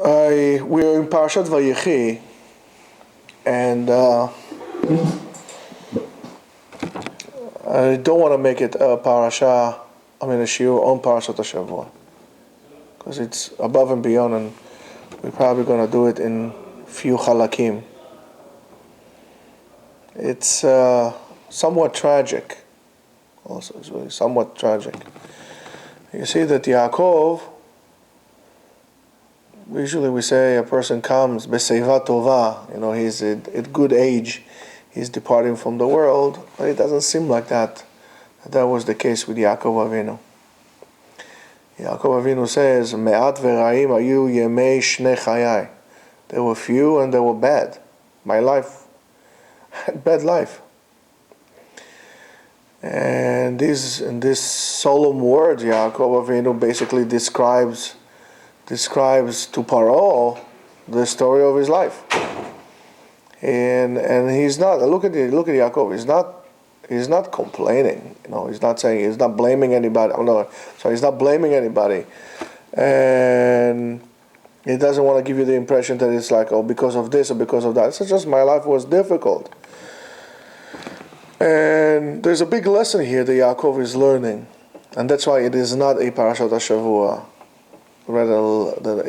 We're in Parashat Vayechi, and I don't want to make it a shiur on Parashat Hashavua, because it's above and beyond, and we're probably going to do it in few halakim. It's somewhat tragic. Also, it's really somewhat tragic. You see that Yaakov, usually we say a person comes b'seiva tova, he's at good age, he's departing from the world, but it doesn't seem like that. That was the case with Yaakov Avinu. Yaakov Avinu says, me'at v'ra'im ayu yemei shnei chayai. They were few and they were bad. My life, bad life. And in this solemn word, Yaakov Avinu basically describes to Paro the story of his life. And he's not, look at Yaakov, he's not complaining, he's not saying, he's not blaming anybody. He's not blaming anybody. And he doesn't want to give you the impression that it's like, because of this or because of that. It's just my life was difficult. And there's a big lesson here that Yaakov is learning. And that's why it is not a Parashat HaShavua, rather than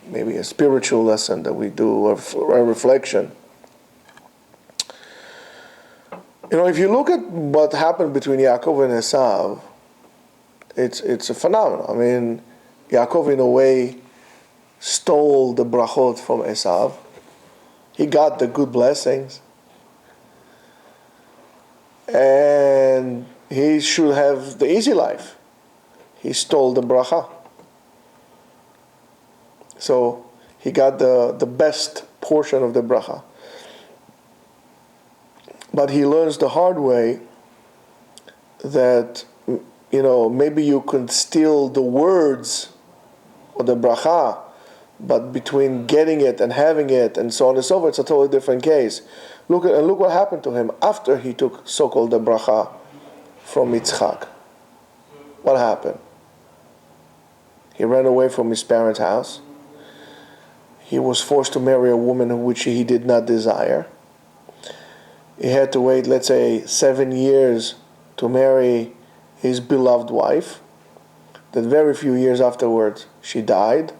maybe a spiritual lesson that we do, a reflection. If you look at what happened between Yaakov and Esav, it's a phenomenon. Yaakov in a way stole the brachot from Esav. He got the good blessings. And he should have the easy life. He stole the bracha. So he got the best portion of the bracha. But he learns the hard way that, maybe you can steal the words of the bracha, but between getting it and having it and so on and so forth, it's a totally different case. Look what happened to him after he took so-called the bracha from Yitzchak. What happened? He ran away from his parents' house. He was forced to marry a woman which he did not desire. He had to wait, let's say, 7 years to marry his beloved wife. Then very few years afterwards, she died.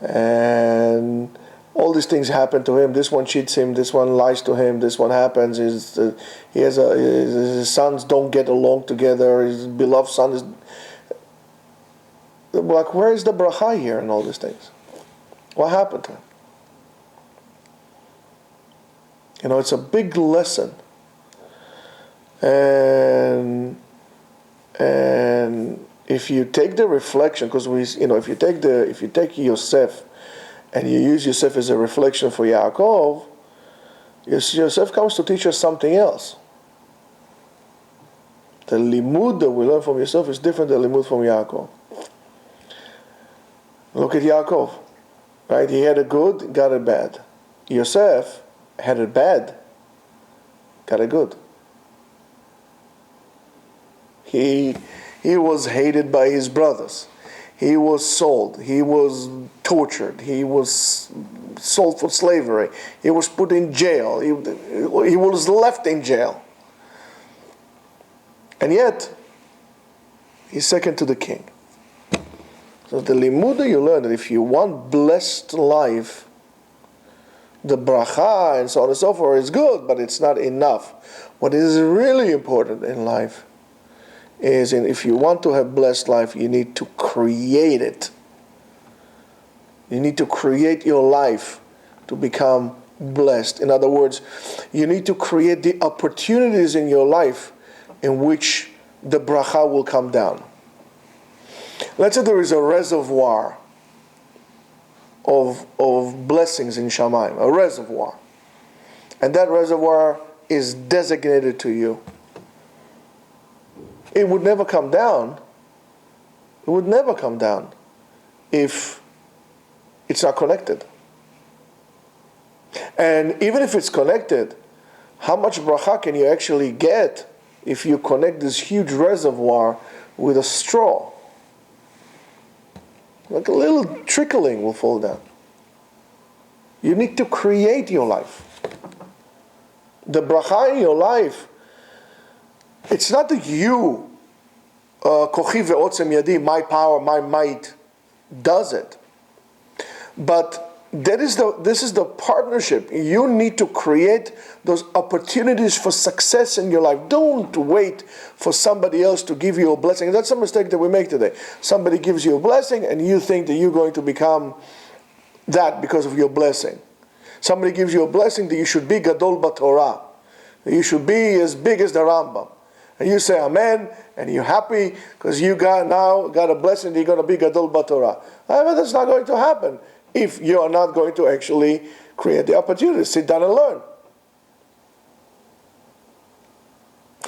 And all these things happen to him. This one cheats him. This one lies to him. This one happens. His sons don't get along together. His beloved son is like, where is the bracha here and all these things? What happened to him? It's a big lesson. And if you take the reflection, because if you take Yosef and you use Yosef as a reflection for Yaakov, Yosef comes to teach us something else. The limud that we learn from Yosef is different than the limud from Yaakov. Look at Yaakov, right? He had a good, got a bad. Yosef had it bad, got it good. He was hated by his brothers. He was sold. He was tortured. He was sold for slavery. He was put in jail. He was left in jail. And yet, he's second to the king. So the limud you learn that if you want blessed life, the bracha and so on and so forth is good, but it's not enough. What is really important in life is, if you want to have blessed life, you need to create it. You need to create your life to become blessed. In other words, you need to create the opportunities in your life in which the bracha will come down. Let's say there is a reservoir of blessings in Shamayim, a reservoir. And that reservoir is designated to you. It would never come down. It would never come down if it's not connected. And even if it's connected, how much bracha can you actually get if you connect this huge reservoir with a straw? Like a little trickling will fall down. You need to create your life. The bracha in your life, it's not that you, kochi ve'otzem yadi, my power, my might, does it. But this is the partnership. You need to create those opportunities for success in your life. Don't wait for somebody else to give you a blessing. That's a mistake that we make today. Somebody gives you a blessing and you think that you're going to become that because of your blessing. Somebody gives you a blessing that you should be Gadol B'Torah. That you should be as big as the Rambam. And you say Amen, and you're happy because you got a blessing that you're going to be Gadol B'Torah. However, that's not going to happen if you are not going to actually create the opportunity. Sit down and learn.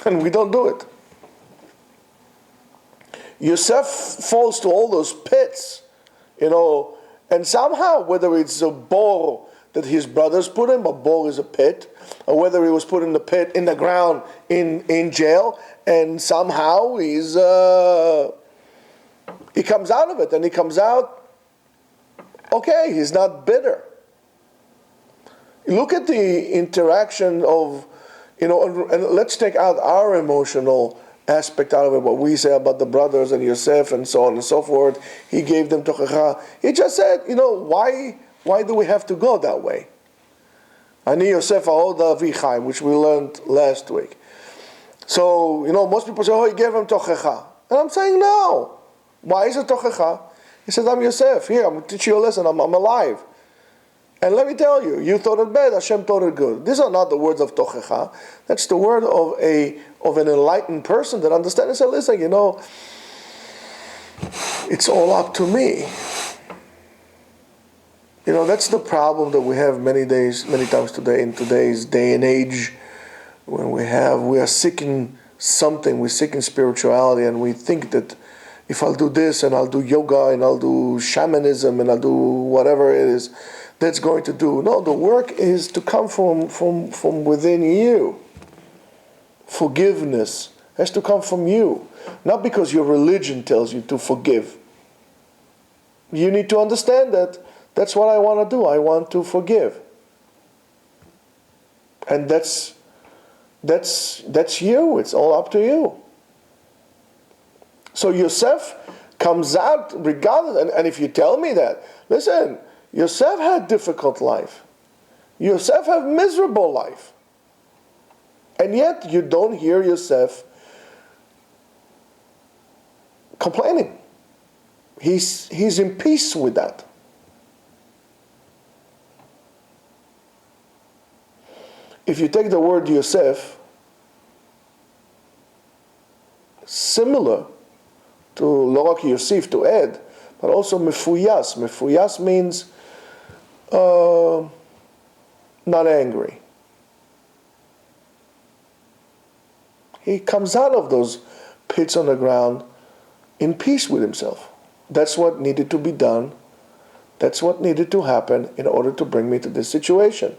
And we don't do it. Yosef falls to all those pits, and somehow, whether it's a bore that his brothers put him, a bore is a pit, or whether he was put in the pit, in the ground, in jail, and somehow he comes out of it, and he comes out okay, he's not bitter. Look at the interaction of, and let's take out our emotional aspect out of it, what we say about the brothers and Yosef and so on and so forth. He gave them tochecha. He just said, why do we have to go that way? Ani Yosef ha'oda avichai, which we learned last week. So, most people say, he gave him tochecha. And I'm saying, no. Why is it tochecha? He says, I'm Yosef. Here, I'm going to teach you a lesson. I'm alive. And let me tell you, you thought it bad, Hashem thought it good. These are not the words of tochecha. That's the word of an enlightened person that understands and says, listen, it's all up to me. That's the problem that we have many times today, in today's day and age, when we are seeking something, we're seeking spirituality, and we think that if I'll do this, and I'll do yoga, and I'll do shamanism, and I'll do whatever it is, that's going to do. No, the work is to come from within you. Forgiveness has to come from you. Not because your religion tells you to forgive. You need to understand that that's what I want to do. I want to forgive. And that's you. It's all up to you. So Yosef comes out regardless, and if you tell me that, listen, Yosef had a difficult life. Yosef had a miserable life. And yet you don't hear Yosef complaining. He's in peace with that. If you take the word Yosef, similar to lo rak Yosef, to add, but also mefuyas. Mefuyas means not angry. He comes out of those pits on the ground in peace with himself. That's what needed to be done. That's what needed to happen in order to bring me to this situation.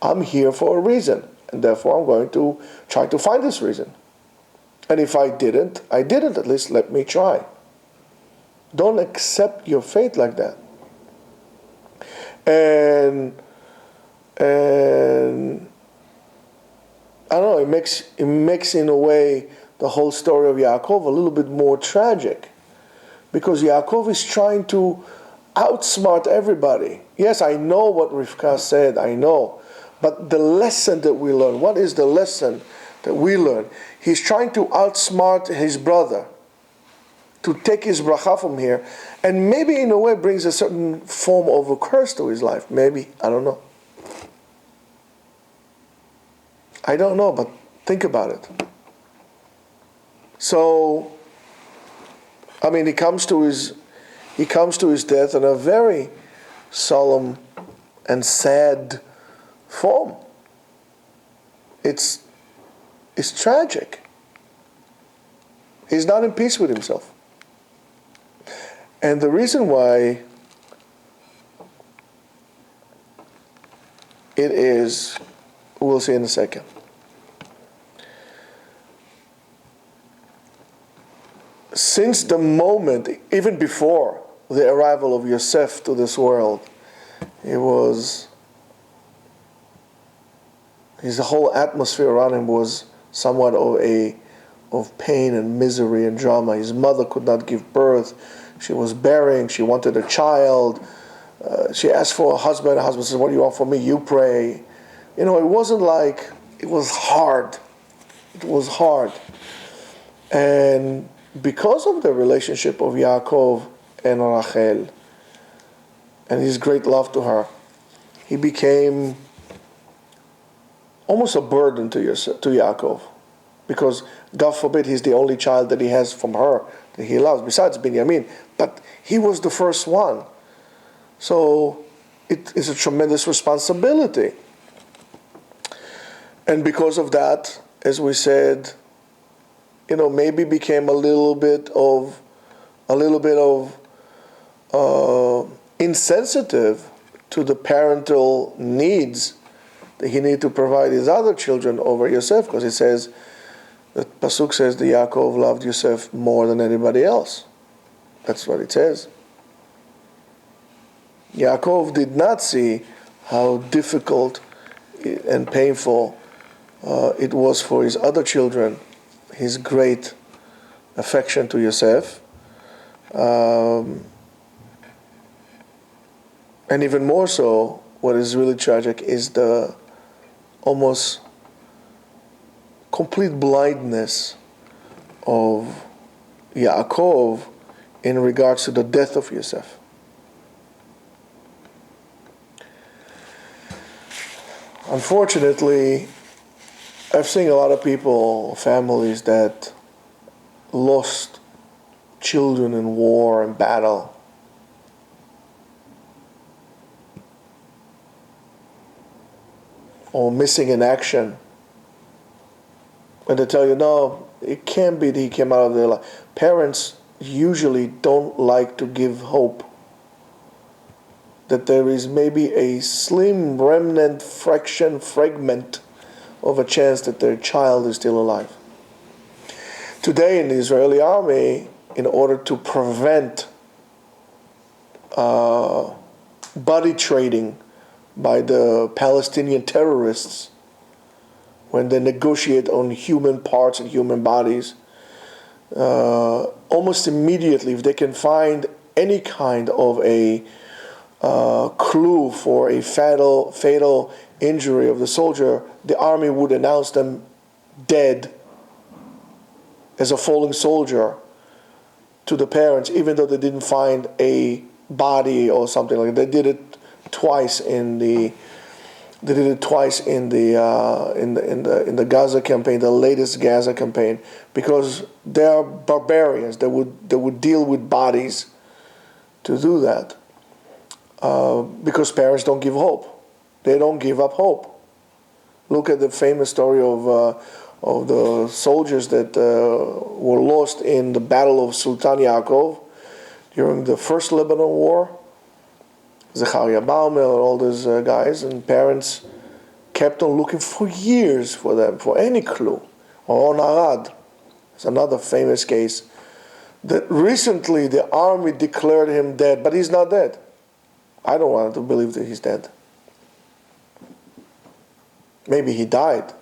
I'm here for a reason, and therefore I'm going to try to find this reason. And if I didn't, at least let me try. Don't accept your fate like that. And I don't know, it makes in a way the whole story of Yaakov a little bit more tragic. Because Yaakov is trying to outsmart everybody. Yes, I know what Rivka said, I know. But the lesson that we learn, what is the lesson that we learn? He's trying to outsmart his brother, to take his bracha from here, and maybe in a way brings a certain form of a curse to his life. Maybe, I don't know. I don't know, but think about it. So, he comes to his death in a very solemn and sad form. It's tragic. He's not in peace with himself. And the reason why it is, we'll see in a second. Since the moment, even before the arrival of Yosef to this world. His whole atmosphere around him was somewhat of pain and misery and drama. His mother could not give birth. She was bearing. She wanted a child. She asked for a husband. The husband said, "What do you want from me? You pray." It wasn't like, it was hard. It was hard. And because of the relationship of Yaakov and Rachel and his great love to her, he became almost a burden to Yaakov. Because, God forbid, he's the only child that he has from her that he loves, besides Binyamin. But he was the first one. So it is a tremendous responsibility. And because of that, as we said, maybe became a little bit of insensitive to the parental needs that he needed to provide his other children over Yosef, because it says, the Pasuk says that Yaakov loved Yosef more than anybody else. That's what it says. Yaakov did not see how difficult and painful it was for his other children, his great affection to Yosef. And even more so, what is really tragic is the almost complete blindness of Yaakov in regards to the death of Yosef. Unfortunately, I've seen a lot of people, families that lost children in war and battle. Or missing in action. And they tell you, no, it can't be that he came out of their life. Parents usually don't like to give hope that there is maybe a slim remnant, fragment of a chance that their child is still alive. Today in the Israeli army, in order to prevent body trading by the Palestinian terrorists, when they negotiate on human parts and human bodies, almost immediately, if they can find any kind of a clue for a fatal injury of the soldier, the army would announce them dead as a falling soldier to the parents, even though they didn't find a body or something like that. They did it twice in the Gaza campaign, the latest Gaza campaign, because they are barbarians. They would deal with bodies to do that. Because parents don't give hope. They don't give up hope. Look at the famous story of the soldiers that were lost in the Battle of Sultan Yaakov during the First Lebanon War. Zechariah Baumel and all those guys, and parents kept on looking for years for them, for any clue. Or on Arad, it's another famous case, that recently the army declared him dead, but he's not dead. I don't want to believe that he's dead. Maybe he died,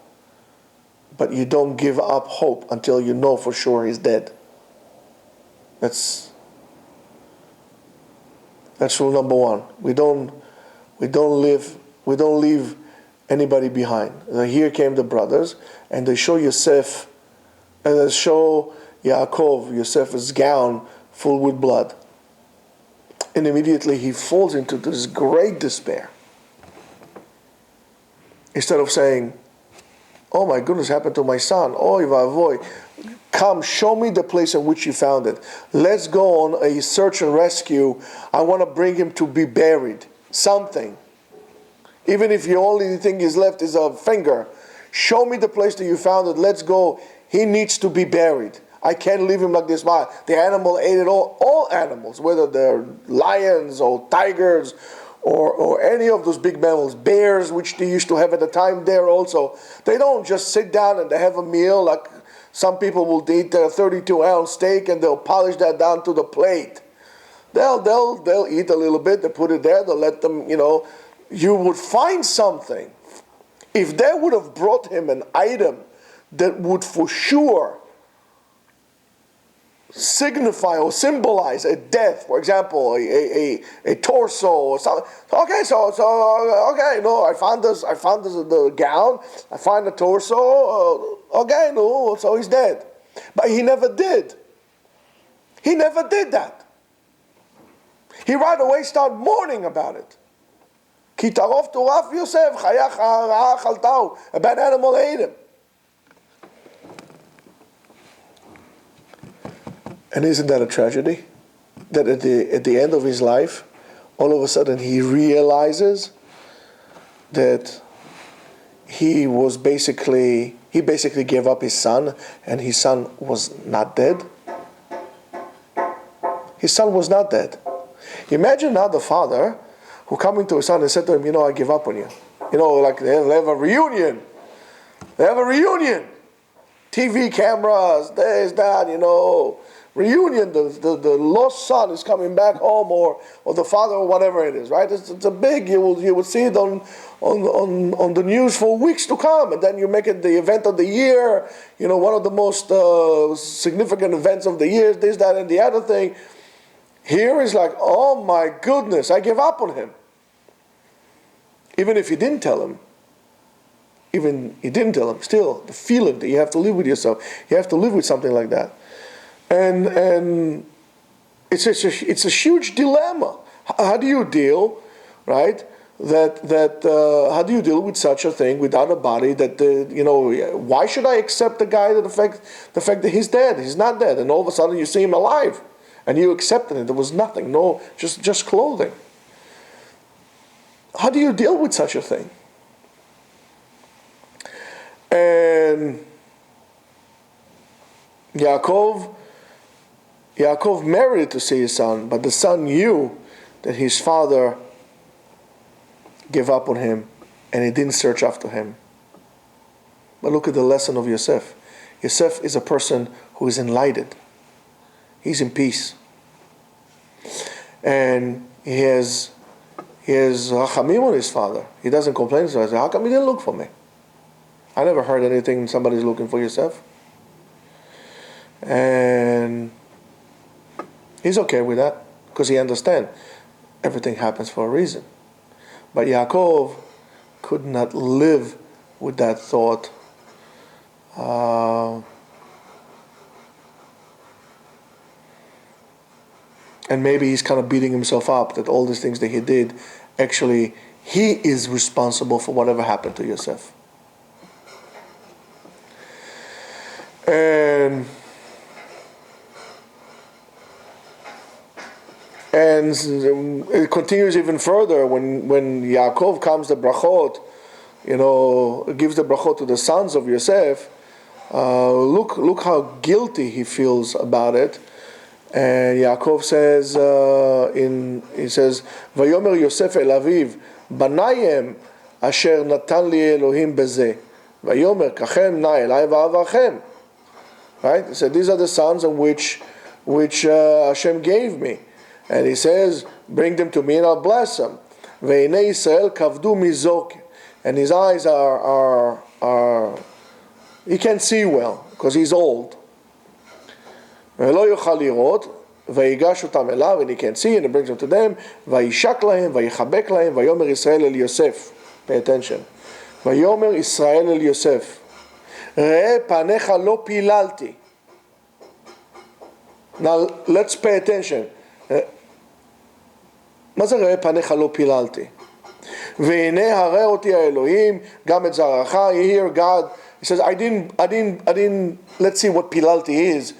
but you don't give up hope until you know for sure he's dead. That's rule number one. We don't leave anybody behind. Here came the brothers, and they show Yosef, and they show Yaakov, Yosef's gown full with blood. And immediately he falls into this great despair. Instead of saying, "Oh my goodness, happened to my son. Oy vavoy. Come, show me the place in which you found it. Let's go on a search and rescue. I want to bring him to be buried." Something. Even if the only thing is left is a finger. Show me the place that you found it. Let's go. He needs to be buried. I can't leave him like this. The animal ate it all. All animals, whether they're lions or tigers or any of those big mammals, bears, which they used to have at the time there also. They don't just sit down and they have a meal like some people will eat a 32-ounce steak and they'll polish that down to the plate. They'll eat a little bit, they put it there, they'll let them, you would find something. If they would have brought him an item that would for sure signify or symbolize a death, for example, a torso or something. Okay, no, I found the gown, I find the torso, okay, no, so he's dead. But he never did. He never did that. He right away started mourning about it. Ki tarof turaf Yosef, chayach ha'ra chaltau. A bad animal ate him. And isn't that a tragedy? That at the end of his life, all of a sudden he realizes that he basically gave up his son, and his son was not dead. His son was not dead. Imagine now the father who coming to his son and said to him, I give up on you. Like they have a reunion. They have a reunion. TV cameras, there's that, reunion. The lost son is coming back home, or the father, or whatever it is, right? It's a big, you will see it on the news for weeks to come, and then you make it the event of the year, one of the most significant events of the year, this, that, and the other thing. Here is like, oh my goodness, I give up on him. Even if you didn't tell him, still, the feeling that you have to live with yourself, you have to live with something like that. And it's a huge dilemma. How do you deal, right? How do you deal with such a thing without a body? Why should I accept the guy the fact that he's dead? He's not dead, and all of a sudden you see him alive, and you accepted it. There was nothing, just clothing. How do you deal with such a thing? And Yaakov merited to see his son, but the son knew that his father gave up on him, and he didn't search after him. But look at the lesson of Yosef. Yosef is a person who is enlightened. He's in peace. And he has rachamim on his father. He doesn't complain. So I say, how come he didn't look for me? I never heard anything somebody's looking for Yosef. And he's okay with that, because he understands everything happens for a reason. But Yaakov could not live with that thought. And maybe he's kind of beating himself up that all these things that he did, actually, he is responsible for whatever happened to Yosef. And it continues even further when Yaakov comes the brachot, gives the brachot to the sons of Yosef. Look how guilty he feels about it. And Yaakov says, Vayomer Yosef el aviv, banayem asher natan li Elohim bezeh, Vayomer kachem na elai va'avachem. Right? He said, these are the sons in which Hashem gave me. And he says, bring them to me and I'll bless them. Ve'inei Yisrael kavdu mizok. And his eyes are he can't see well because he's old. Ve'lo yochal lirot, ve'igash otam elav, and he can't see, and he brings them to them. Va'yishak lahem, va'yichabek lahem, vayomer Yisrael el Yosef. Pay attention. Vayomer Yisrael el Yosef. Re'eh panecha lo pilalti. Now let's pay attention. מה זה ראה פניך לא פיללתי? והנה הראה אותי האלוהים, גם את זרעך, you hear God. He says, I didn't, let's see what pilalti is.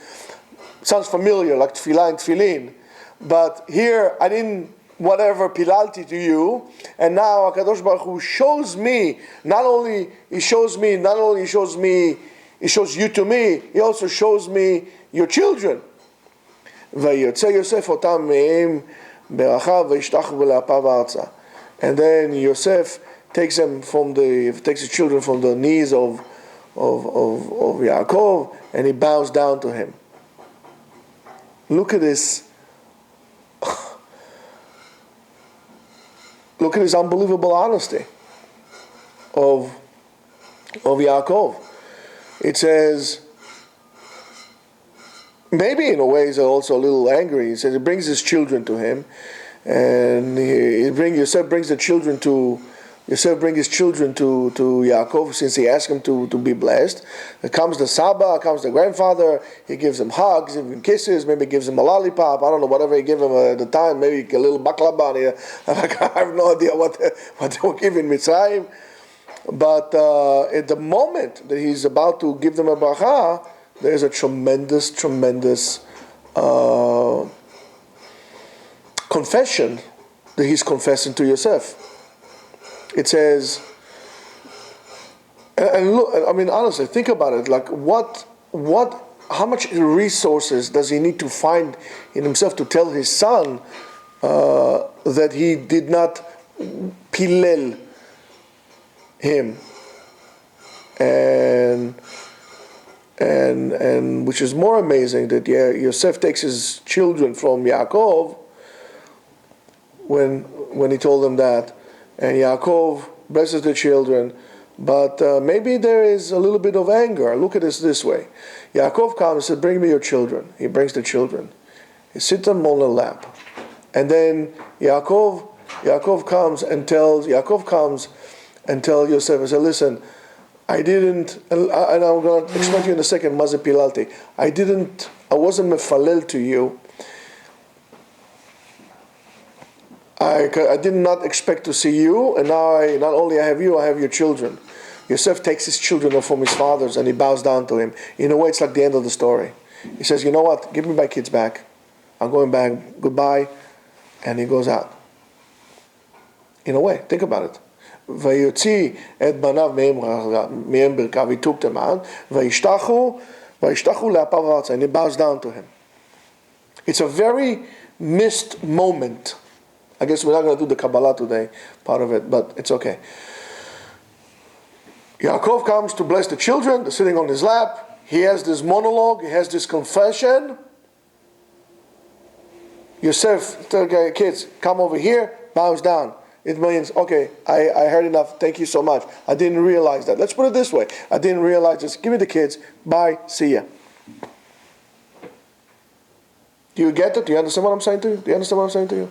Sounds familiar, like tefillah and tefillin. But here, I didn't, whatever, pilalti to you. And now HaKadosh Baruch Hu shows me, not only he shows you to me, he also shows me your children. ויוצא יוסף אותם מהם ברכה וישתחוו לאפיו ארצה. And then Yosef takes the children from the knees of Yaakov, and he bows down to him. Look at this at his unbelievable honesty of Yaakov. It says, maybe in a way he's also a little angry. He says he brings his children to him, and Yosef brings his children to Yaakov, since he asked him to be blessed. There comes the Saba, comes the grandfather, he gives him hugs, gives him kisses, maybe gives him a lollipop, I don't know, whatever he gave him at the time, maybe a little baklava. I have no idea what they were giving Mitzrayim. But at the moment that he's about to give them a bracha, there's a tremendous confession that he's confessing to Yosef. It says, and look, I mean, honestly, think about it. Like, how much resources does he need to find in himself to tell his son that he did not pilel him, and which is more amazing, that Yosef takes his children from Yaakov when he told them that. And Yaakov blesses the children, but maybe there is a little bit of anger. Look at this way. Yaakov comes and says, bring me your children. He brings the children. He sits them on the lap. And then Yaakov comes and tells Yosef, I said, listen, I didn't, and I'm going to explain to you in a second, Maze Pilalti. I wasn't mefalel to you. I did not expect to see you, and now not only I have you, I have your children. Yosef takes his children from his father's and he bows down to him. In a way, it's like the end of the story. He says, you know what, give me my kids back. I'm going back, goodbye. And he goes out. In a way, think about it. ויוציא את בניו מהם ברכיו, he took them out, וישתחו לאפיו ארצה, and he bows down to him. It's a very missed moment. I guess we're not going to do the Kabbalah today, part of it, but it's okay. Yaakov comes to bless the children, they're sitting on his lap, he has this monologue, he has this confession. Yosef tells the kids, come over here, bows down. It means, okay, I heard enough, thank you so much. I didn't realize that. Let's put it this way. I didn't realize this. Give me the kids, bye, see ya. Do you get it? Do you understand what I'm saying to you? Do you understand what I'm saying to you?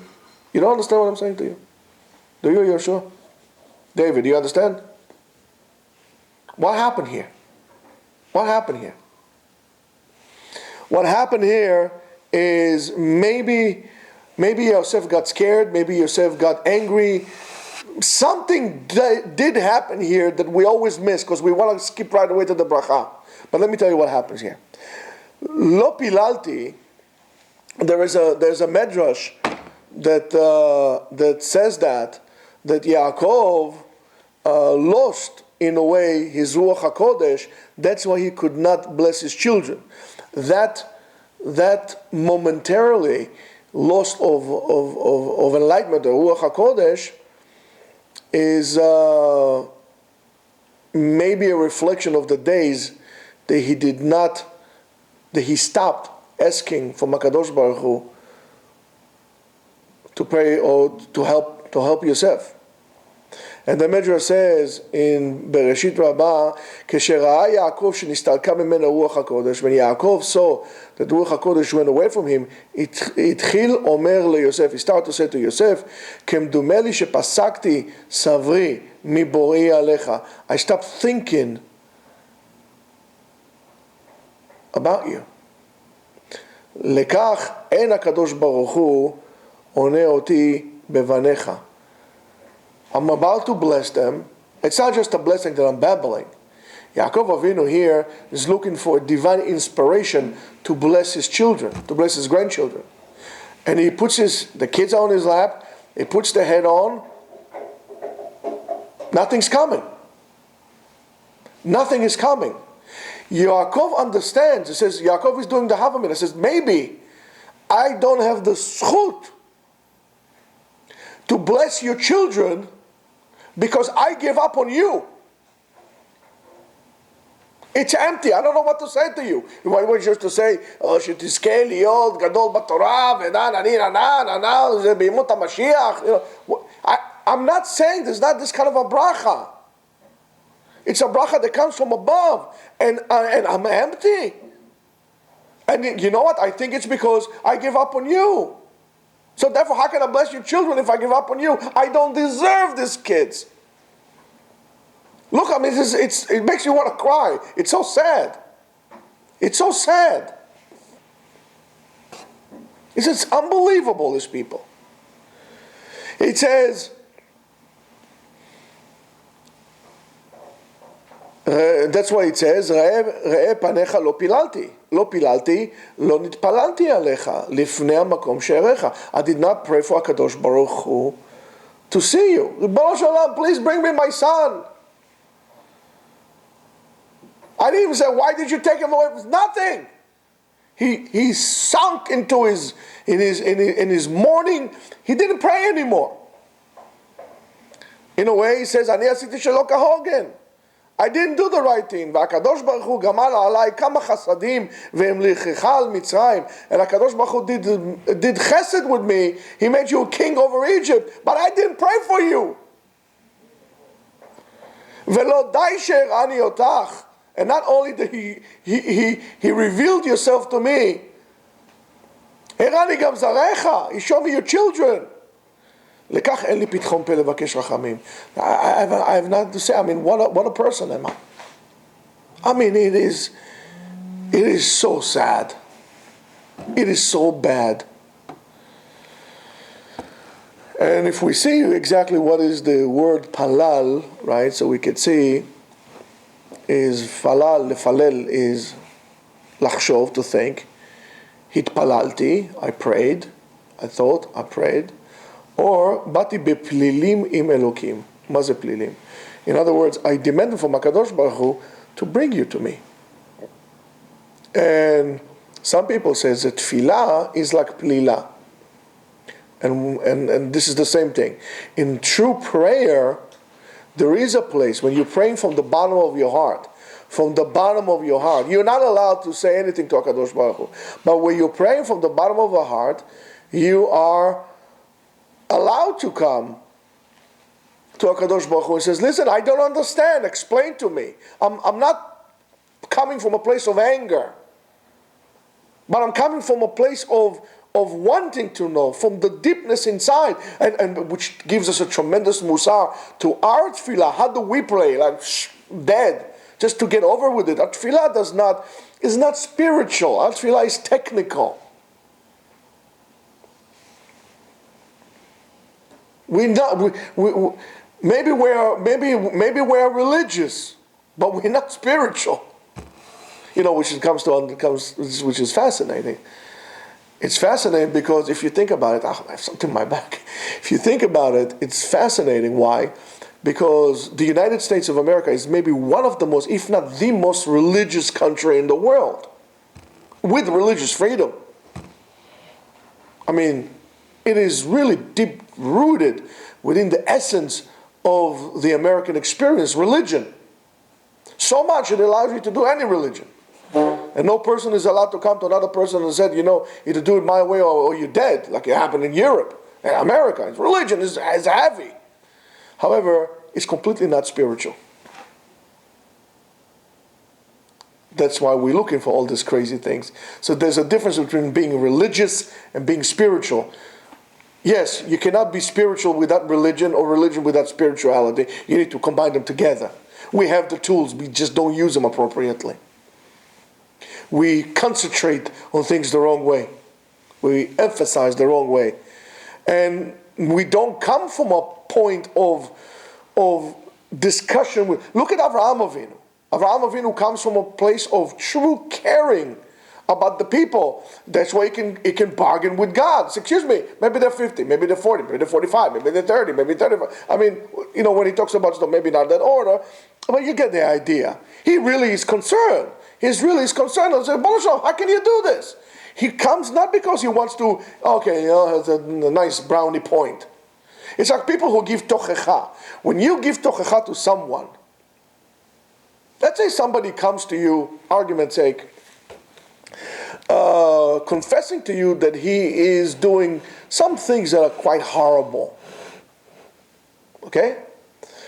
You don't understand what I'm saying to you? Do you, Yeshua? David, do you understand? What happened here? What happened here? What happened here is maybe Yosef got scared, maybe Yosef got angry. Something did happen here that we always miss because we want to skip right away to the bracha. But let me tell you what happens here. Lo pilalti, there's a medrash that says that Yaakov lost in a way his ruach hakodesh. That's why he could not bless his children. That momentarily loss of enlightenment, the ruach hakodesh, is maybe a reflection of the days that he stopped asking for Hakadosh Baruch Hu to pray or to help Yosef. And the Medrash says in Bereshit Rabbah, כשראה יעקב שנסתלקה ממנו רוח הקודש, when Yaakov saw that רוח הקודש went away from him, התחיל אומר ליוסף, he started to say to Yosef, כמדומה לי שפסקתי סברי מבוראי עליך. I stopped thinking about you. לכך אין הקדוש ברוך הוא עונה אותי בבניך. I'm about to bless them. It's not just a blessing that I'm babbling. Yaakov Avinu here is looking for divine inspiration to bless his children, to bless his grandchildren. And he puts the kids on his lap, he puts the head on. Nothing's coming. Nothing is coming. Yaakov understands. He says, Yaakov is doing the Havamina. He says, maybe I don't have the zchut to bless your children because I give up on you. It's empty. I don't know what to say to you. You want just to say, שתזכה להיות גדול בתורה, בימות המשיח. I'm not saying there's not this kind of a bracha. It's a bracha that comes from above, and I'm empty. And you know what? I think it's because I give up on you. So therefore, how can I bless your children if I give up on you? I don't deserve these kids. Look, I mean, it makes you want to cry. It's so sad. It's so sad. It's unbelievable, these people. It says, that's why it says, ראה פניך לא פיללתי. לא פיללתי, לא נתפללתי עליך, לפני המקום שאראך. I did not pray for HaKadosh Baruch Hu to see you. ריבונו של עולם, please bring me my son. I didn't even say, why did you take him away? It was nothing. He sunk into in his mourning. He didn't pray anymore. In a way, he says, אני עשיתי שלא כהוגן. I didn't do the right thing. והקדוש ברוך הוא גמל עליי כמה חסדים והמליכך על מצרים. And הקדוש ברוך הוא did chesed with me. He made you a king over Egypt. But I didn't pray for you. ולא די שהראני אותך. And not only did he revealed yourself to me, הראני גם זרעך. He showed me your children. לכך אין לי פתחון פה לבקש רחמים. I have nothing to say. I mean, what a person am I? I mean, it is so sad. It is so bad. And if we see exactly what is the word palal, right, so we could see, is falal, lefalel is לחשוב, to think. התפללתי, I prayed, I thought, I prayed. Or, באתי בפלילים עם אלוקים. מה זה פלילים? In other words, I demanded from HaKadosh Baruch Hu to bring you to me. And some people say that tefillah is like plila. And this is the same thing. In true prayer, there is a place, when you're praying from the bottom of your heart, you're not allowed to say anything to HaKadosh Baruch Hu. But when you're praying from the bottom of the heart, you are allowed to come to HaKadosh Baruch Hu and says, listen, I don't understand, explain to me. I'm not coming from a place of anger, but I'm coming from a place of wanting to know, from the deepness inside, and which gives us a tremendous musar to our tefillah. How do we pray? Like dead, just to get over with it. Our tefillah is not spiritual. Our tefillah is technical. Maybe we're religious, but we're not spiritual. You know, which is fascinating. It's fascinating because if you think about it, I have something in my back. If you think about it, it's fascinating. Why? Because the United States of America is maybe one of the most, if not the most religious country in the world, with religious freedom. I mean, it is really deep-rooted within the essence of the American experience, religion. So much it allows you to do any religion. And no person is allowed to come to another person and say, you know, either do it my way or you're dead, like it happened in Europe and America. Religion is heavy. However, it's completely not spiritual. That's why we're looking for all these crazy things. So there's a difference between being religious and being spiritual. Yes, you cannot be spiritual without religion or religion without spirituality. You need to combine them together. We have the tools, we just don't use them appropriately. We concentrate on things the wrong way. We emphasize the wrong way. And we don't come from a point of discussion with... Look at Avraham Avinu. Avraham Avinu comes from a place of true caring about the people. That's why he can bargain with God. So, excuse me, maybe they're 50, maybe they're 40, maybe they're 45, maybe they're 30, maybe 35. I mean, you know, when he talks about stuff, maybe not that order, but you get the idea. He really is concerned. He's really concerned. I say, how can you do this? He comes not because he wants to, okay, you know, has a nice brownie point. It's like people who give tochecha. When you give tochecha to someone, let's say somebody comes to you, argument's sake, confessing to you that he is doing some things that are quite horrible. Okay?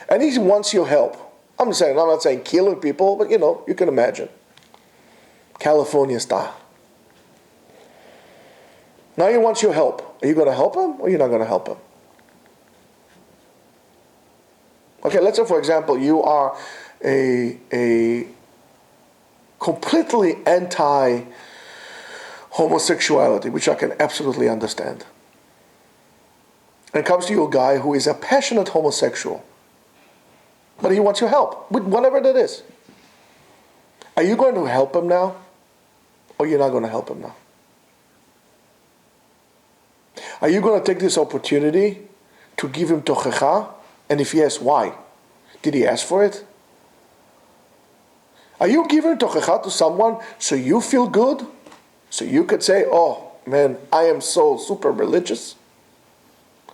And he wants your help. I'm not saying killing people, but you can imagine. California style. Now he wants your help. Are you going to help him or you're not going to help him? Okay, let's say, for example, you are a completely anti-homosexuality, which I can absolutely understand. And it comes to you a guy who is a passionate homosexual, but he wants your help with whatever that is. Are you going to help him now, or you're not going to help him now? Are you going to take this opportunity to give him tochecha? And if yes, why? Did he ask for it? Are you giving tochecha to someone so you feel good? So you could say, oh man, I am so super religious?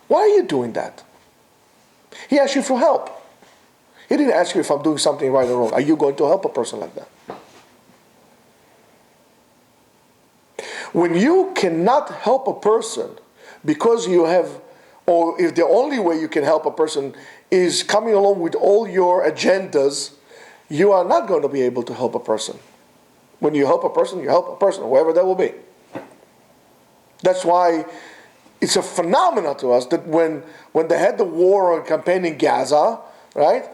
Why are you doing that? He asked you for help. He didn't ask you if I'm doing something right or wrong. Are you going to help a person like that? When you cannot help a person because you have, or if the only way you can help a person is coming along with all your agendas, you are not going to be able to help a person. When you help a person, whoever that will be. That's why it's a phenomenon to us that when they had the war or campaign in Gaza, right?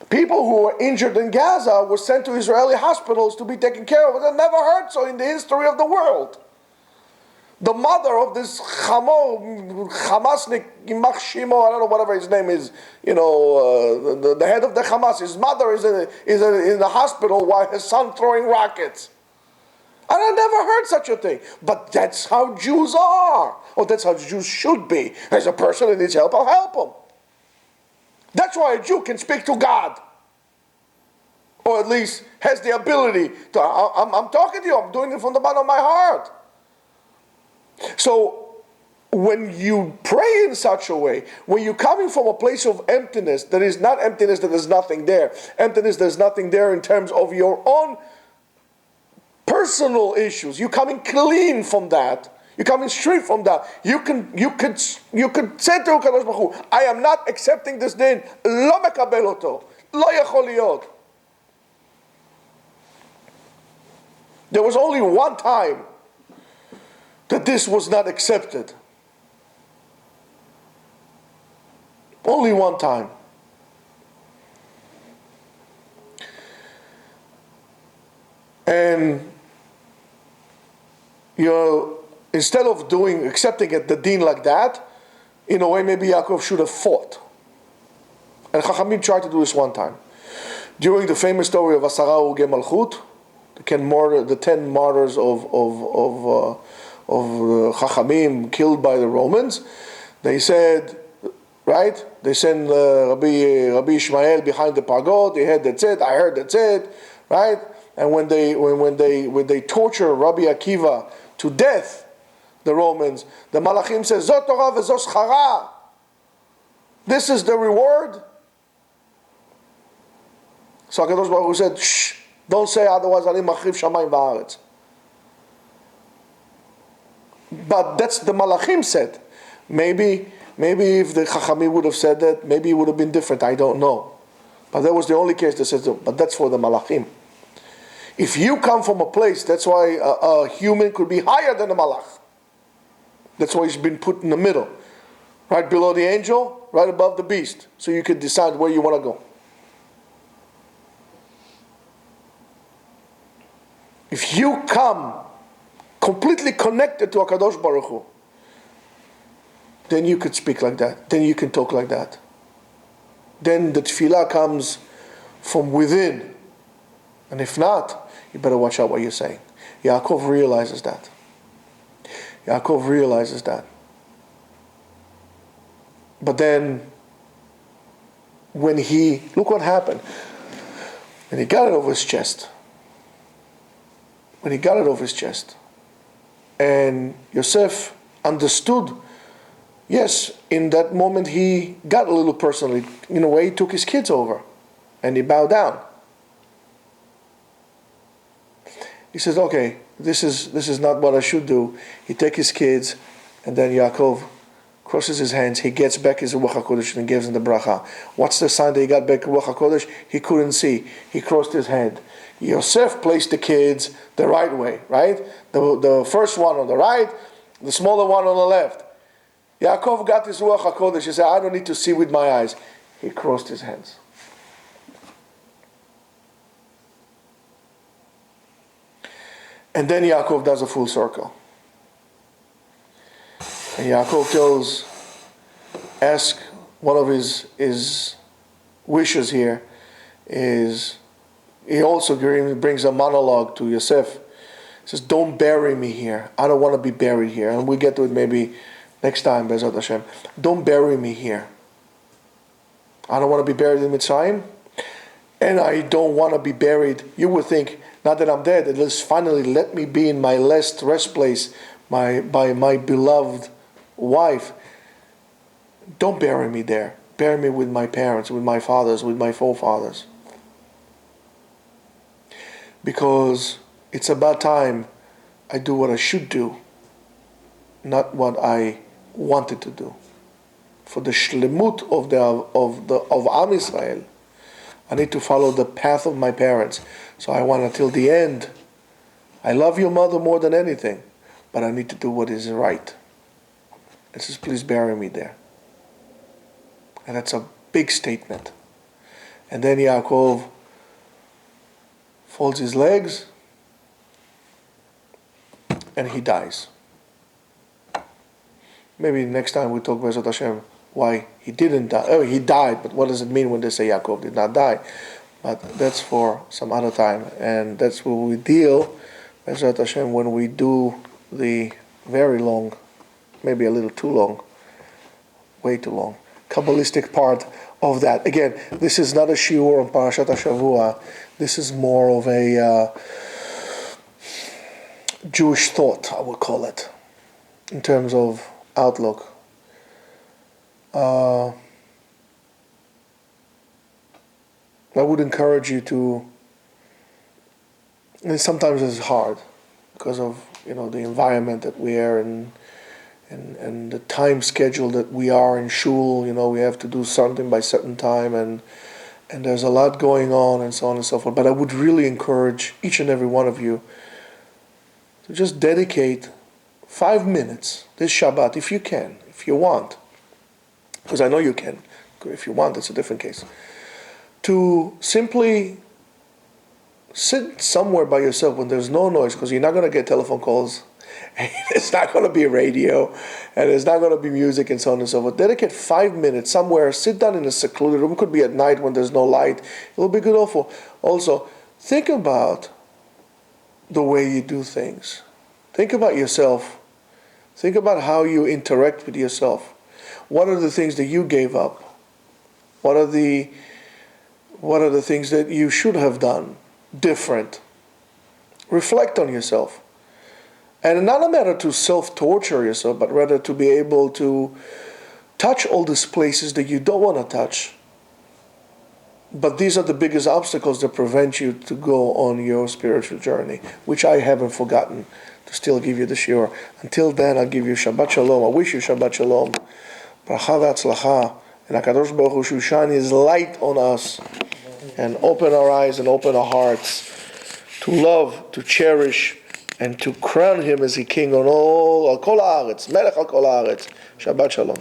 People who were injured in Gaza were sent to Israeli hospitals to be taken care of. They never heard so in the history of the world. The mother of this Hamasnik, Yimach Shimo, I don't know, whatever his name is, the head of the Hamas, his mother is in the hospital while his son throwing rockets. And I never heard such a thing. But that's how Jews are. Or that's how Jews should be. There's a person that needs help, I'll help him. That's why a Jew can speak to God. Or at least has the ability to, I'm talking to you, I'm doing it from the bottom of my heart. So, when you pray in such a way, when you're coming from a place of emptiness, that is not emptiness that there's nothing there. Emptiness, there's nothing there in terms of your own personal issues. You're coming clean from that. You're coming straight from that. You could say to HaKadosh Baruch Hu, I am not accepting this din. Lo mekabel oto. Lo yachol liot. There was only one time that this was not accepted. Only one time. And instead of accepting it, the deen like that, in a way maybe Yaakov should have fought. And Chachamim tried to do this one time. During the famous story of Asara Uge Malchut, the 10 martyrs of Chachamim killed by the Romans, they said, right? They sent Rabbi Ishmael behind the pagod. They had that's it. I heard that's it, right? And when they torture Rabbi Akiva to death, the Romans, the Malachim says, Zot Torah v'zot schara. This is the reward. So HaKadosh Baruch Hu said, shh, don't say otherwise. Ani machriv shamayim va'aretz. But that's the Malachim said. Maybe if the Chachamim would have said that, maybe it would have been different. I don't know. But that was the only case that says, but that's for the Malachim. If you come from a place, that's why a human could be higher than a Malach. That's why he's been put in the middle. Right below the angel, right above the beast. So you could decide where you want to go. If you come completely connected to HaKadosh Baruch Hu, then you could speak like that. Then you can talk like that. Then the tefillah comes from within. And if not, you better watch out what you're saying. Yaakov realizes that. Yaakov realizes that. But then, look what happened. When he got it over his chest. And Yosef understood, yes, in that moment he got a little personally. In a way, he took his kids over. And he bowed down. He says, okay, this is not what I should do. He take his kids, and then Yaakov crosses his hands, he gets back his Ruach HaKodesh and gives him the bracha. What's the sign that he got back Ruach HaKodesh? He couldn't see. He crossed his hand. Yosef placed the kids the right way, right? The first one on the right, the smaller one on the left. Yaakov got his Ruach HaKodesh. He said, I don't need to see with my eyes. He crossed his hands. And then Yaakov does a full circle. And Yaakov ask one of his wishes here is, he also brings a monologue to Yosef. He says, don't bury me here. I don't want to be buried here. And we'll get to it maybe next time, Bezrat Hashem. Don't bury me here. I don't want to be buried in Mitzrayim. And I don't want to be buried. You would think, now that I'm dead, at least finally let me be in my last rest place by my beloved wife. Don't bury me there. Bury me with my parents, with my fathers, with my forefathers. Because it's about time I do what I should do, not what I wanted to do. For the shlemut of Am Yisrael, I need to follow the path of my parents. So I want until the end. I love your mother more than anything, but I need to do what is right. It says, please bury me there. And that's a big statement. And then Yaakov folds his legs and he dies. Maybe next time we talk Bezrat Hashem why he didn't die. Oh, he died, but what does it mean when they say Yaakov did not die? But that's for some other time. And that's where we deal, Bezrat Hashem, when we do the very long, maybe a little too long, way too long, Kabbalistic part of that. Again, this is not a shiur on Parashat HaShavua. This is more of a Jewish thought, I would call it, in terms of outlook. I would encourage you to, and sometimes it's hard because of the environment that we are in and the time schedule that we are in shul. We have to do something by certain time and there's a lot going on and so on and so forth. But I would really encourage each and every one of you to just dedicate 5 minutes this Shabbat, if you can, if you want, because I know you can. If you want, it's a different case. To simply sit somewhere by yourself when there's no noise, because you're not going to get telephone calls, and it's not going to be radio, and there's not going to be music and so on and so forth. Dedicate 5 minutes somewhere, sit down in a secluded room. It could be at night when there's no light. It will be good also. Think about the way you do things. Think about yourself. Think about how you interact with yourself. What are the things that you gave up? What are the things that you should have done different? Reflect on yourself. And not a matter to self-torture yourself, but rather to be able to touch all these places that you don't want to touch. But these are the biggest obstacles that prevent you to go on your spiritual journey, which I haven't forgotten to still give you the shiur. Until then, I'll give you Shabbat Shalom. I wish you Shabbat Shalom. Bracha v'atzlacha. And HaKadosh Baruch Hu should shine His light on us and open our eyes and open our hearts to love, to cherish, and to crown Him as a king on all, al kol haaretz, melech al kol haaretz. Shabbat Shalom.